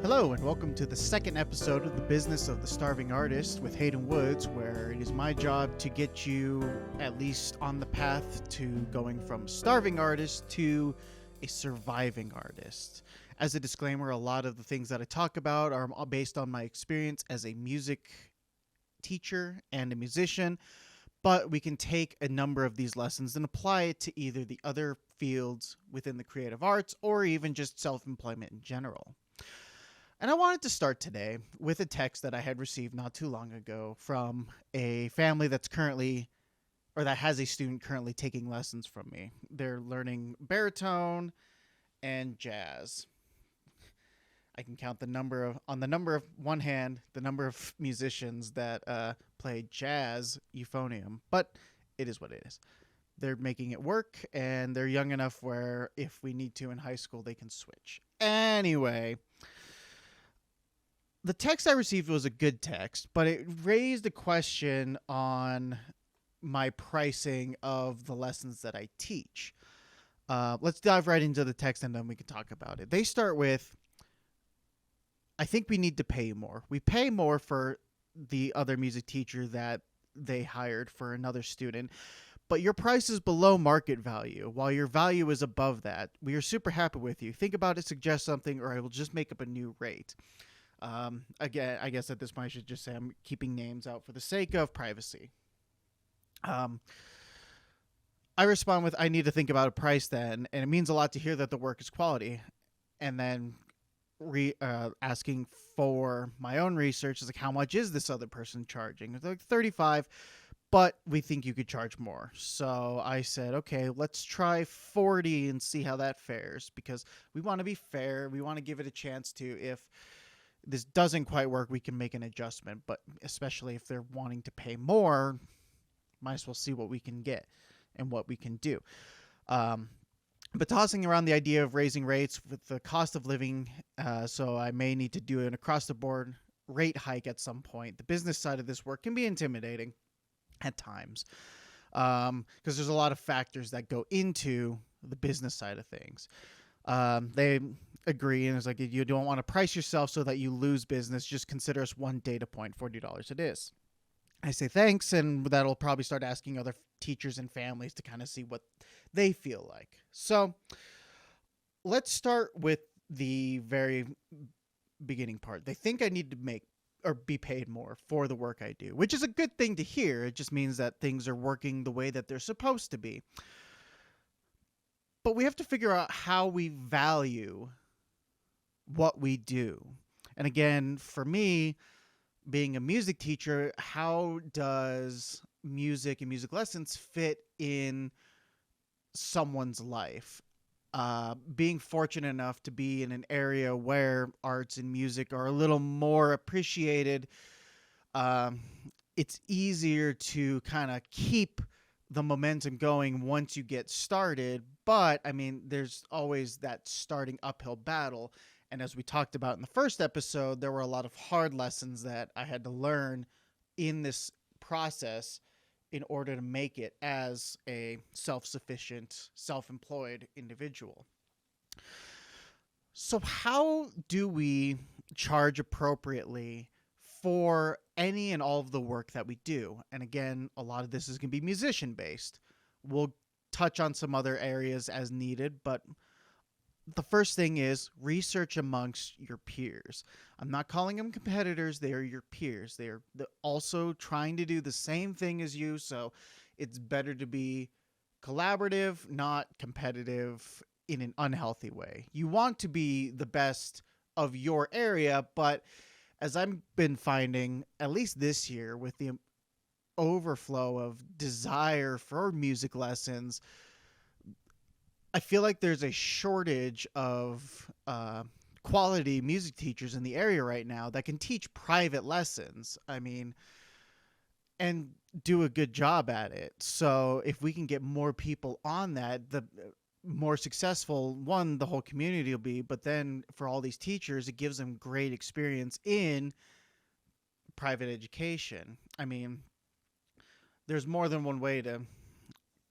Hello, and welcome to the second episode of The Business of the Starving Artist with Hayden Woods, where it is my job to get you at least on the path to going from a starving artist to a surviving artist. As a disclaimer, a lot of the things that I talk about are based on my experience as a music teacher and a musician, but we can take a number of these lessons and apply it to either the other fields within the creative arts or even just self-employment in general. And I wanted to start today with a text that I had received not too long ago from a family that's currently, or that has a student currently taking lessons from me. They're learning baritone and jazz. I can count on the number of one hand, the number of musicians that play jazz euphonium, but it is what it is. They're making it work, and they're young enough where if we need to in high school, they can switch. Anyway, the text I received was a good text, but it raised a question on my pricing of the lessons that I teach. Let's dive right into the text and then we can talk about it. They start with, I think we need to pay more. We pay more for the other music teacher that they hired for another student, but your price is below market value, while your value is above that. We are super happy with you. Think about it, suggest something, or I will just make up a new rate. Again, I guess at this point I should just say I'm keeping names out for the sake of privacy. I respond with, I need to think about a price then, and it means a lot to hear that the work is quality. And then asking for my own research is like, how much is this other person charging? It's like 35, but we think you could charge more. So I said, okay, let's try 40 and see how that fares, because we want to be fair. We want to give it a chance to, if this doesn't quite work, we can make an adjustment, but especially if they're wanting to pay more, might as well see what we can get and what we can do. But tossing around the idea of raising rates with the cost of living, so I may need to do an across-the-board rate hike at some point. The business side of this work can be intimidating at times, because there's a lot of factors that go into the business side of things. They agree, and it's like, you don't want to price yourself so that you lose business. Just consider us one data point. $40 it is. I say thanks, and that'll probably start asking other teachers and families to kind of see what they feel like. So let's start with the very beginning part. They think I need to make or be paid more for the work I do, which is a good thing to hear. It just means that things are working the way that they're supposed to be. But we have to figure out how we value what we do. And again, for me, being a music teacher, how does music and music lessons fit in someone's life? Being fortunate enough to be in an area where arts and music are a little more appreciated, it's easier to kind of keep the momentum going once you get started. But I mean, there's always that starting uphill battle. And as we talked about in the first episode, there were a lot of hard lessons that I had to learn in this process in order to make it as a self-sufficient, self-employed individual. So how do we charge appropriately for any and all of the work that we do? And again, a lot of this is going to be musician based. We'll touch on some other areas as needed, but the first thing is research amongst your peers. I'm not calling them competitors. They are your peers. They're also trying to do the same thing as you. So it's better to be collaborative, not competitive in an unhealthy way. You want to be the best of your area, but as I've been finding, at least this year, with the overflow of desire for music lessons, I feel like there's a shortage of quality music teachers in the area right now that can teach private lessons. I mean, and do a good job at it. So if we can get more people on that, the more successful, one, the whole community will be, but then for all these teachers, it gives them great experience in private education. I mean, there's more than one way to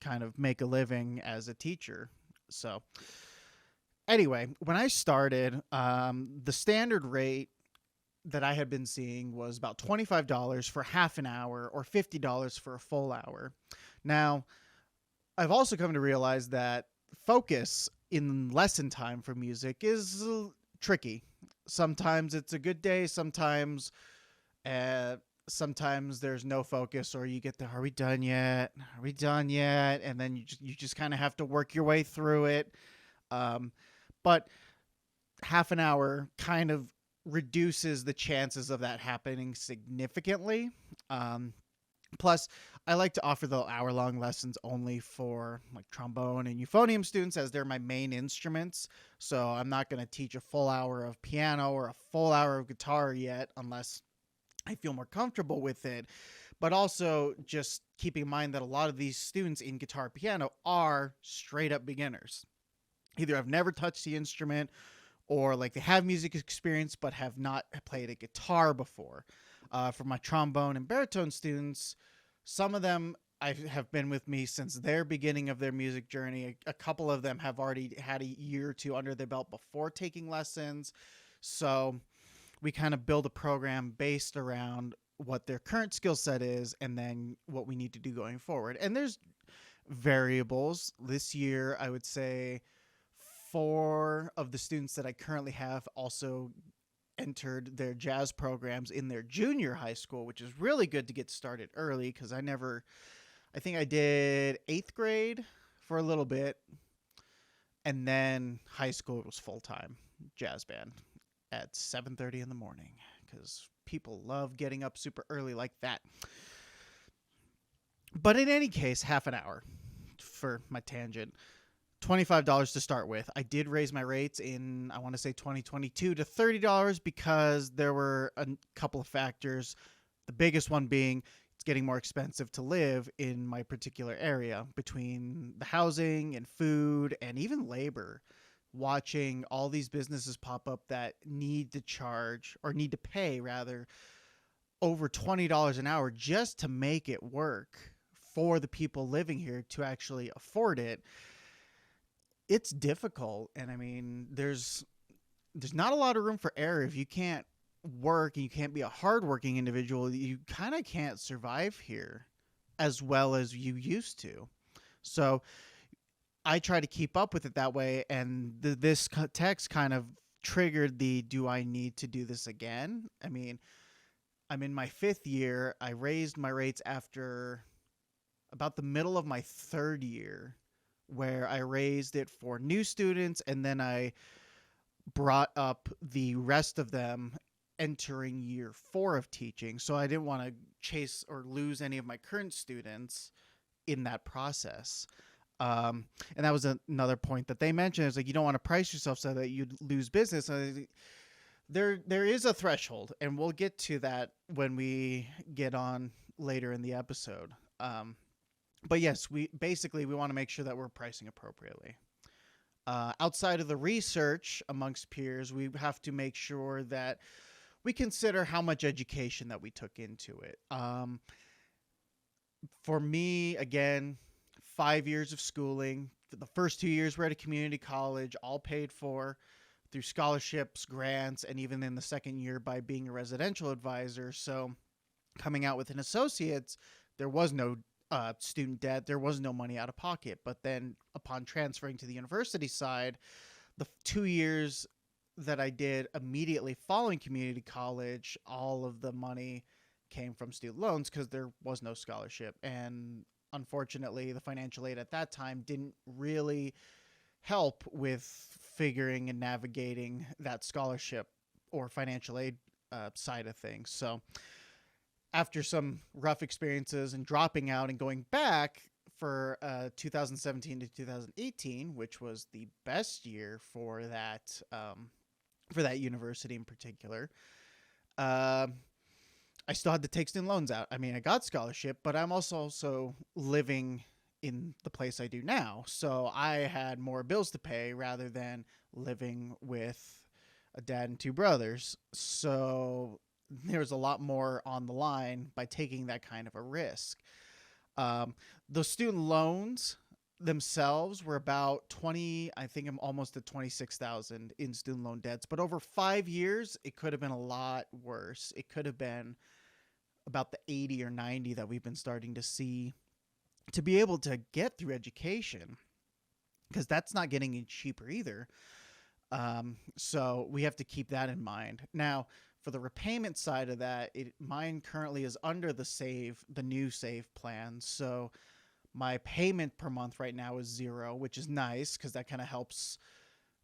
kind of make a living as a teacher. So Anyway, when I started, the standard rate that I had been seeing was about $25 for half an hour or $50 for a full hour. Now, I've also come to realize that focus in lesson time for music is tricky. Sometimes it's a good day, uh, sometimes there's no focus, or you get the "Are we done yet? Are we done yet?" And then you just kind of have to work your way through it. Um, but half an hour kind of reduces the chances of that happening significantly. Um, Plus, I like to offer the hour long lessons only for like trombone and euphonium students, as they're my main instruments. So I'm not going to teach a full hour of piano or a full hour of guitar yet unless I feel more comfortable with it. But also, just keeping in mind that a lot of these students in guitar piano are straight up beginners. Either have never touched the instrument, or like they have music experience but have not played a guitar before. For my trombone and baritone students, some of them have been with me since their beginning of their music journey. A couple of them have already had a year or two under their belt before taking lessons. So we kind of build a program based around what their current skill set is and then what we need to do going forward. And there's variables. This year, I would say four of the students that I currently have also entered their jazz programs in their junior high school, which is really good to get started early because I think I did eighth grade for a little bit, and then high school was full time jazz band at 7:30 in the morning because people love getting up super early like that. But in any case, half an hour for my tangent. $25 to start with. I did raise my rates in, I want to say 2022 to $30 because there were a couple of factors. The biggest one being it's getting more expensive to live in my particular area, between the housing and food and even labor. Watching all these businesses pop up that need to charge, or need to pay rather, over $20 an hour just to make it work for the people living here to actually afford it. It's difficult, and I mean, there's not a lot of room for error. If you can't work and you can't be a hardworking individual, you kind of can't survive here as well as you used to. So I try to keep up with it that way, and this text kind of triggered the "Do I need to do this again?" I mean, I'm in my fifth year. I raised my rates after about the middle of my third year, where I raised it for new students, and then I brought up the rest of them entering year four of teaching. So I didn't want to chase or lose any of my current students in that process. And that was another point that they mentioned, is like, you don't want to price yourself so that you'd lose business. There is a threshold, and we'll get to that when we get on later in the episode. But yes, we want to make sure that we're pricing appropriately. Outside of the research amongst peers, we have to make sure that we consider how much education that we took into it. For me, again, 5 years of schooling. The first 2 years were at a community college, all paid for through scholarships, grants, and even in the second year by being a residential advisor. So coming out with an associate's, there was no student debt. There was no money out of pocket. But then upon transferring to the university side, the 2 years that I did immediately following community college, all of the money came from student loans because there was no scholarship. And unfortunately, the financial aid at that time didn't really help with figuring and navigating that scholarship or financial aid side of things. So after some rough experiences and dropping out and going back for 2017 to 2018, which was the best year for that university in particular, I still had to take student loans out. I mean, I got scholarship, but I'm also living in the place I do now. So I had more bills to pay rather than living with a dad and two brothers. So there's a lot more on the line by taking that kind of a risk. The student loans, themselves were about 20, I think I'm almost at 26,000 in student loan debts, but over 5 years it could have been a lot worse. It could have been about the 80 or 90 that we've been starting to see to be able to get through education, because that's not getting any cheaper either. So we have to keep that in mind. Now, for the repayment side of that, mine currently is under the new save plan. So my payment per month right now is 0, which is nice because that kind of helps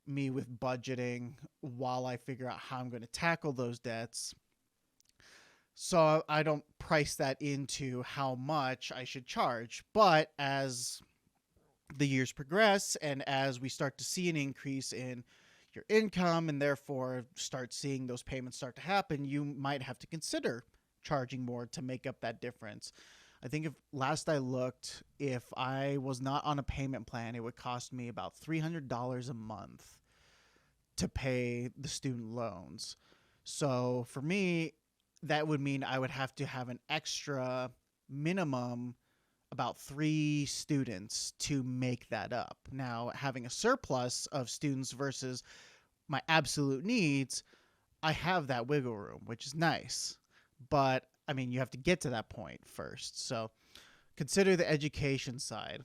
me with budgeting while I figure out how I'm going to tackle those debts. So I don't price that into how much I should charge. But as the years progress and as we start to see an increase in your income and therefore start seeing those payments start to happen, you might have to consider charging more to make up that difference. I think if last I looked, if I was not on a payment plan, it would cost me about $300 a month to pay the student loans. So for me, that would mean I would have to have an extra minimum about 3 students to make that up. Now, having a surplus of students versus my absolute needs, I have that wiggle room, which is nice. But I mean, you have to get to that point first. So consider the education side.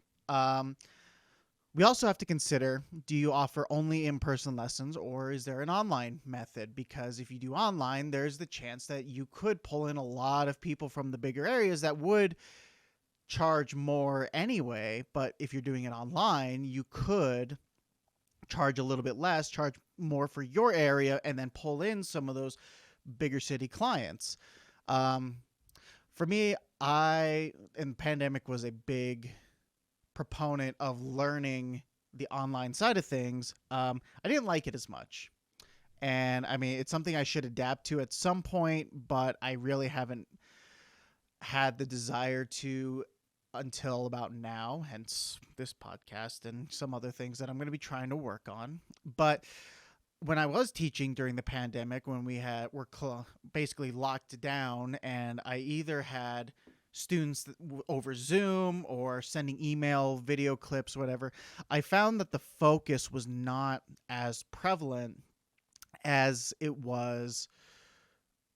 We also have to consider, do you offer only in-person lessons or is there an online method? Because if you do online, there's the chance that you could pull in a lot of people from the bigger areas that would charge more anyway. But if you're doing it online, you could charge a little bit less, charge more for your area, and then pull in some of those bigger city clients. For me, and pandemic was a big proponent of learning the online side of things. I didn't like it as much. And I mean, it's something I should adapt to at some point, but I really haven't had the desire to until about now, hence this podcast and some other things that I'm going to be trying to work on. But when I was teaching during the pandemic, when were basically locked down, and I either had students over Zoom or sending email, video clips, whatever, I found that the focus was not as prevalent as it was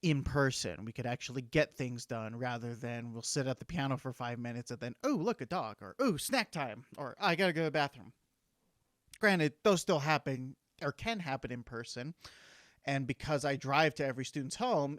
in person. We could actually get things done rather than we'll sit at the piano for 5 minutes and then, oh, look, a dog, or oh, snack time, or I gotta go to the bathroom. Granted, those still happen or can happen in person. And because I drive to every student's home,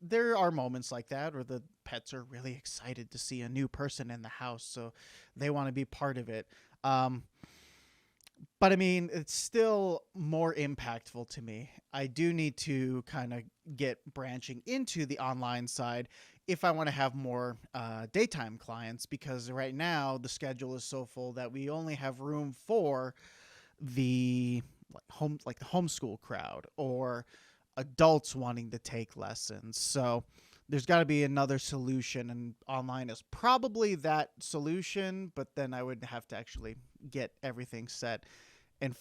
there are moments like that where the pets are really excited to see a new person in the house. So they want to be part of it. But I mean, it's still more impactful to me. I do need to kind of get branching into the online side if I want to have more daytime clients, because right now the schedule is so full that we only have room for the the homeschool crowd or adults wanting to take lessons. So there's got to be another solution, and online is probably that solution, but then I would have to actually get everything set and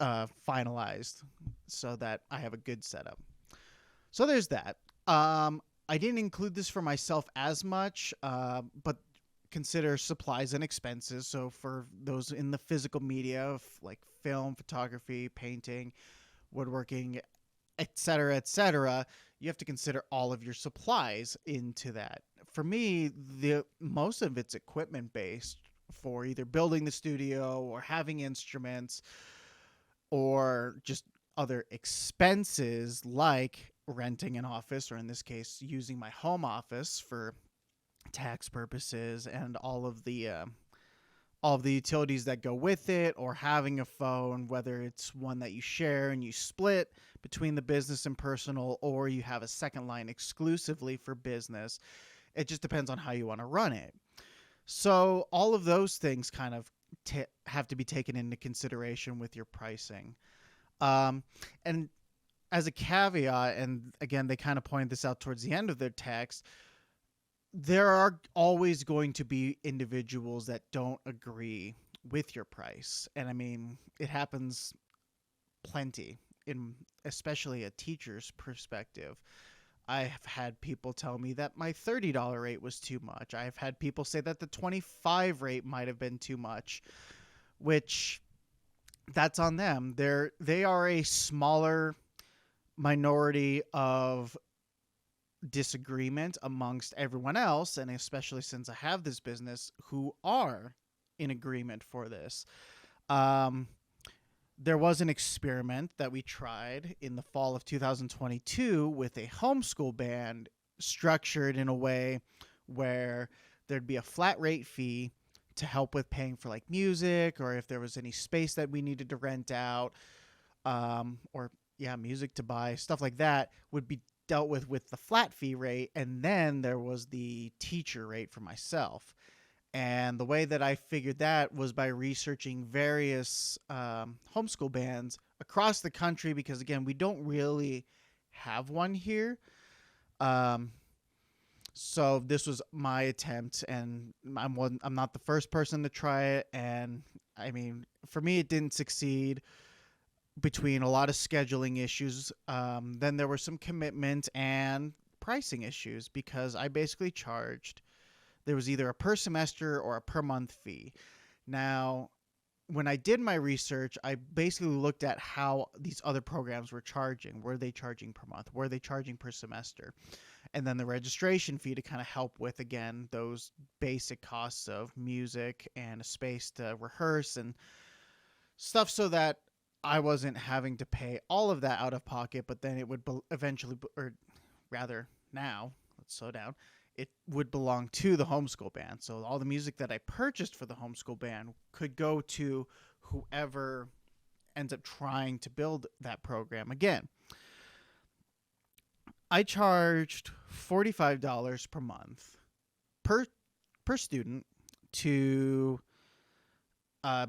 finalized so that I have a good setup. So there's that. I didn't include this for myself as much, but consider supplies and expenses. So for those in the physical media, like film, photography, painting, woodworking, etc., you have to consider all of your supplies into that. For me, most of it's equipment based for either building the studio or having instruments or just other expenses like renting an office, or in this case, using my home office for tax purposes and all of the utilities that go with it, or having a phone, whether it's one that you share and you split between the business and personal, or you have a second line exclusively for business. It just depends on how you want to run it. So all of those things kind of have to be taken into consideration with your pricing. And as a caveat, and again, they kind of pointed this out towards the end of their text, there are always going to be individuals that don't agree with your price. And I mean, it happens plenty, in especially a teacher's perspective. I have had people tell me that my $30 rate was too much. I've had people say that the 25 rate might have been too much, which that's on them. They are a smaller minority of disagreement amongst everyone else, and especially since I have this business, who are in agreement for this. Um, there was an experiment that we tried in the fall of 2022 with a homeschool band structured in a way where there'd be a flat rate fee to help with paying for like music, or if there was any space that we needed to rent out, or yeah, music to buy, stuff like that would be dealt with the flat fee rate. And then there was the teacher rate for myself. And the way that I figured that was by researching various homeschool bands across the country, because again, we don't really have one here. Um, so this was my attempt, and I'm not the first person to try it. And I mean, for me, it didn't succeed between a lot of scheduling issues. Then there were some commitment and pricing issues, because I basically charged, there was either a per semester or a per month fee. Now, when I did my research, I basically looked at how these other programs were charging. Were they charging per month? Were they charging per semester? And then the registration fee to kind of help with, again, those basic costs of music and a space to rehearse and stuff, so that I wasn't having to pay all of that out of pocket, but then it would eventually, or rather now, let's slow down, it would belong to the homeschool band. So all the music that I purchased for the homeschool band could go to whoever ends up trying to build that program. Again, I charged $45 per month per student to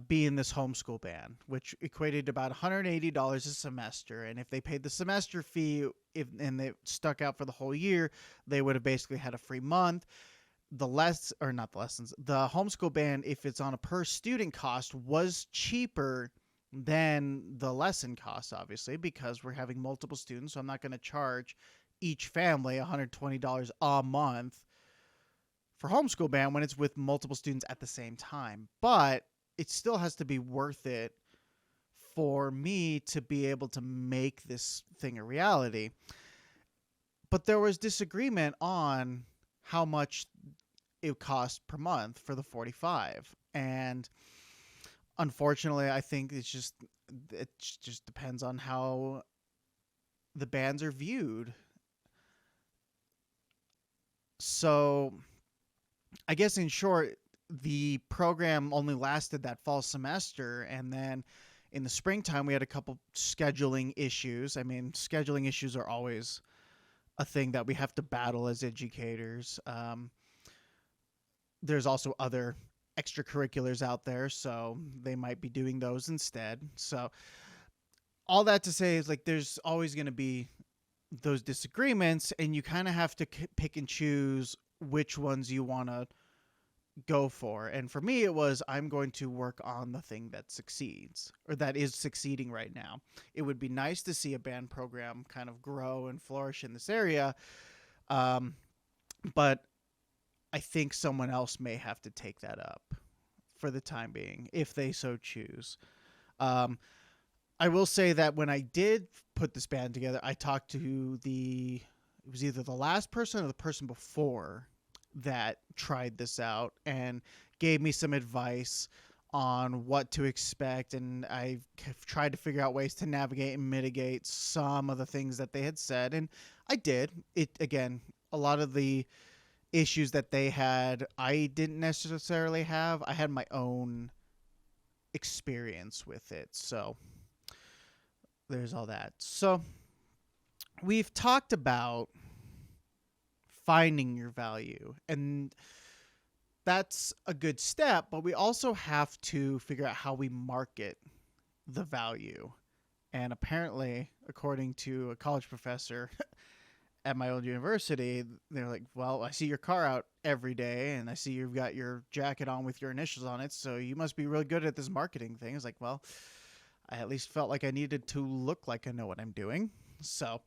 be in this homeschool band, which equated to about $180 a semester. And if they paid the semester fee, and they stuck out for the whole year, they would have basically had a free month. The homeschool band, if it's on a per student cost, was cheaper than the lesson cost, obviously, because we're having multiple students. So I'm not going to charge each family $120 a month for homeschool band when it's with multiple students at the same time. But it still has to be worth it for me to be able to make this thing a reality. But there was disagreement on how much it cost per month for the 45. And unfortunately, I think it just depends on how the bands are viewed. So I guess in short, the program only lasted that fall semester, and then in the springtime we had a couple scheduling issues. I mean, scheduling issues are always a thing that we have to battle as educators. There's also other extracurriculars out there, so they might be doing those instead. So all that to say is, like, there's always going to be those disagreements, and you kind of have to pick and choose which ones you want to go for. And for me, it was, I'm going to work on the thing that succeeds, or that is succeeding right now. It would be nice to see a band program kind of grow and flourish in this area, but I think someone else may have to take that up for the time being, if they so choose. I will say that when I did put this band together, I talked to it was either the last person or the person before that tried this out and gave me some advice on what to expect. And I've tried to figure out ways to navigate and mitigate some of the things that they had said. And I did. Again, a lot of the issues that they had, I didn't necessarily have. I had my own experience with it. So there's all that. So we've talked about finding your value, and that's a good step, but we also have to figure out how we market the value. And apparently, according to a college professor at my old university, they're like, well, I see your car out every day, and I see you've got your jacket on with your initials on it, so you must be really good at this marketing thing. It's like, well, I at least felt like I needed to look like I know what I'm doing. So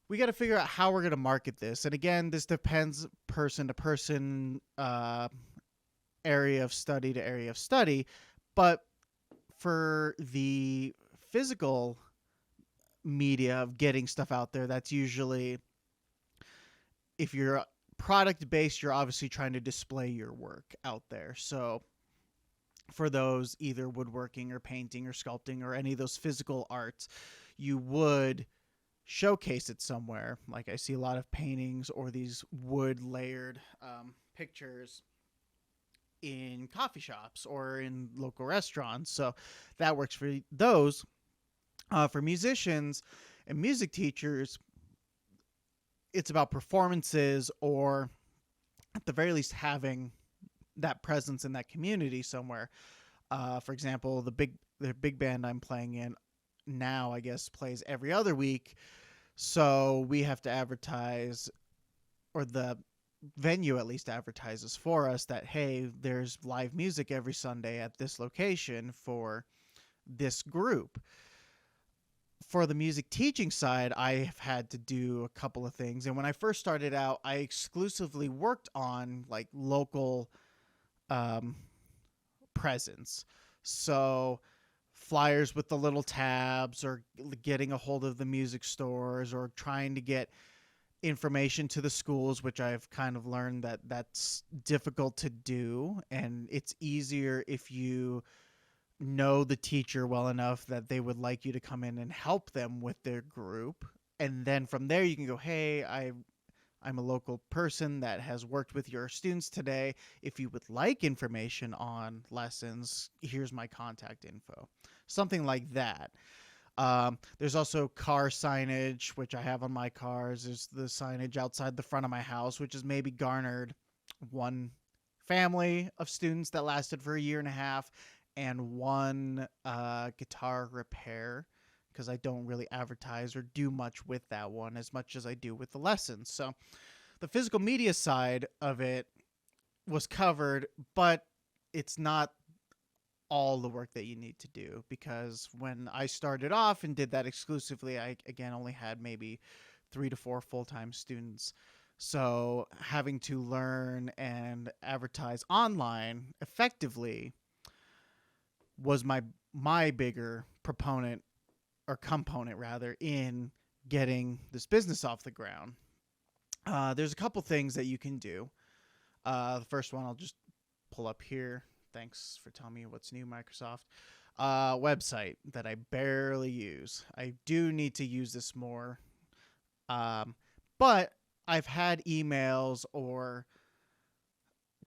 we got to figure out how we're going to market this. And again, this depends person to person, area of study to area of study. But for the physical media of getting stuff out there, that's usually, if you're product based, you're obviously trying to display your work out there. So for those, either woodworking or painting or sculpting or any of those physical arts, you would showcase it somewhere. Like I see a lot of paintings or these wood layered pictures in coffee shops or in local restaurants. So that works for those. For musicians and music teachers, it's about performances, or at the very least having that presence in that community somewhere. For example, the big band I'm playing in now, I guess, plays every other week. So we have to advertise, or the venue at least advertises for us, that, hey, there's live music every Sunday at this location for this group. For the music teaching side, I've had to do a couple of things. And when I first started out, I exclusively worked on like local presence. So flyers with the little tabs, or getting a hold of the music stores, or trying to get information to the schools, which I've kind of learned that that's difficult to do. And it's easier if you know the teacher well enough that they would like you to come in and help them with their group. And then from there you can go, hey, I'm a local person that has worked with your students today. If you would like information on lessons, here's my contact info. Something like that. There's also car signage, which I have on my cars. There's the signage outside the front of my house, which has maybe garnered one family of students that lasted for a year and a half, and one guitar repair, because I don't really advertise or do much with that one as much as I do with the lessons. So the physical media side of it was covered, but it's not all the work that you need to do, because when I started off and did that exclusively, I again only had maybe 3 to 4 full-time students. So having to learn and advertise online effectively was my bigger proponent, or component rather, in getting this business off the ground. There's a couple things that you can do. The first one I'll just pull up here. Thanks for telling me what's new, Microsoft. Website that I barely use. I do need to use this more. But I've had emails or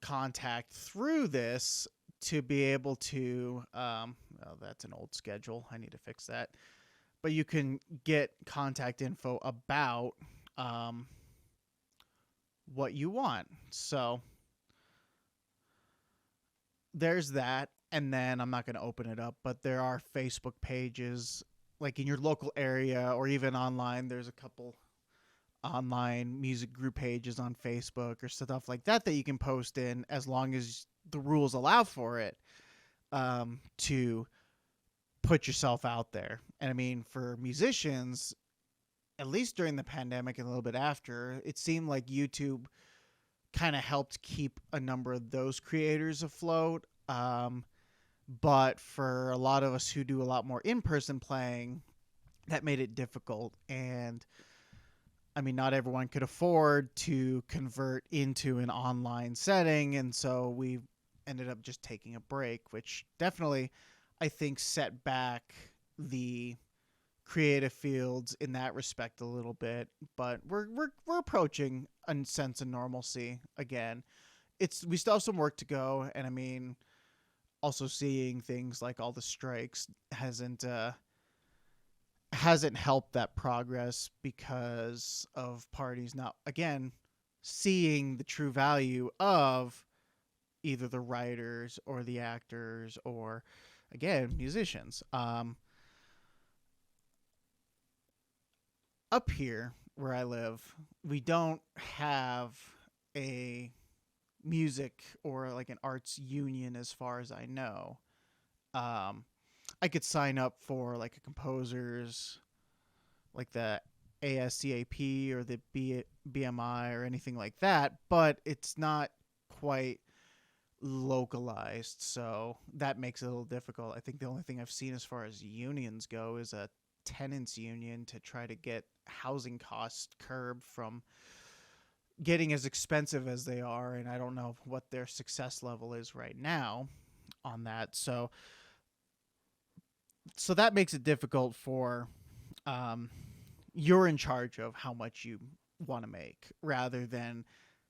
contact through this to be able to, that's an old schedule. I need to fix that. But you can get contact info about what you want. So there's that. And then I'm not going to open it up, but there are Facebook pages, like in your local area or even online. There's a couple online music group pages on Facebook or stuff like that that you can post in, as long as the rules allow for it, to put yourself out there. And I mean, for musicians, at least during the pandemic and a little bit after, it seemed like YouTube kind of helped keep a number of those creators afloat. But for a lot of us who do a lot more in-person playing, that made it difficult. And I mean, not everyone could afford to convert into an online setting. And so we ended up just taking a break, which definitely, I think, set back the creative fields in that respect a little bit. But we're approaching a sense of normalcy again. We still have some work to go. And I mean, also seeing things like all the strikes hasn't helped that progress, because of parties not, again, seeing the true value of either the writers or the actors or, again, musicians. Up here where I live, we don't have a music or like an arts union as far as I know. I could sign up for like a composers, like the ASCAP or the BMI or anything like that, but it's not quite localized, so that makes it a little difficult. I think the only thing I've seen as far as unions go is a tenants union to try to get housing costs curbed from getting as expensive as they are, and I don't know what their success level is right now on that. So that makes it difficult for um, you're in charge of how much you want to make rather than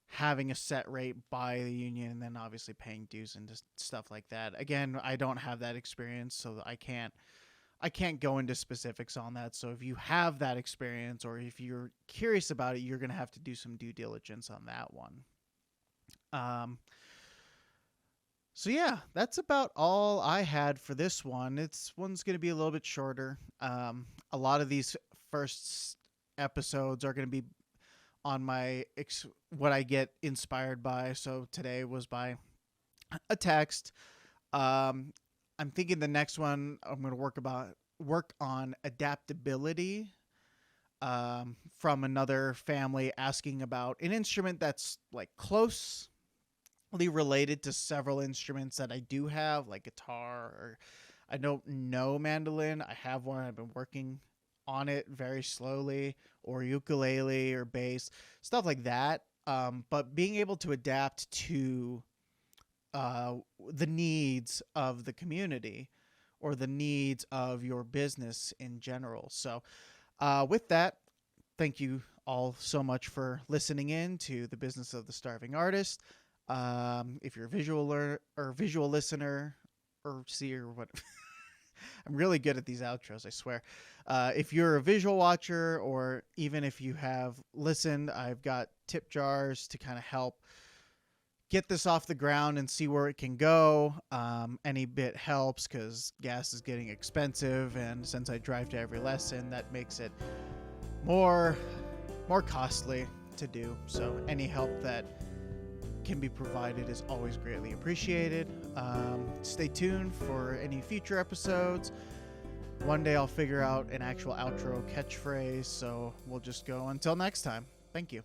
having a set rate by the union and then obviously paying dues and just stuff like that. Again, I don't have that experience, so I can't go into specifics on that. So if you have that experience or if you're curious about it, you're going to have to do some due diligence on that one. So yeah, that's about all I had for this one. It's one's going to be a little bit shorter. A lot of these first episodes are going to be on my what I get inspired by. So today was by a text. I'm thinking the next one I'm going to work on adaptability from another family asking about an instrument that's like closely related to several instruments that I do have, like guitar, or I don't know mandolin. I have one. I've been working on it very slowly, or ukulele or bass, stuff like that. But being able to adapt to the needs of the community or the needs of your business in general. So with that, thank you all so much for listening in to The Business of the Starving Artist. If you're a visual listener or seer or what, I'm really good at these outros, I swear. If you're a visual watcher or even if you have listened, I've got tip jars to kind of help get this off the ground and see where it can go. Any bit helps because gas is getting expensive, and since I drive to every lesson, that makes it more costly to do. So any help that can be provided is always greatly appreciated. Stay tuned for any future episodes. One day I'll figure out an actual outro catchphrase, so we'll just go until next time. Thank you.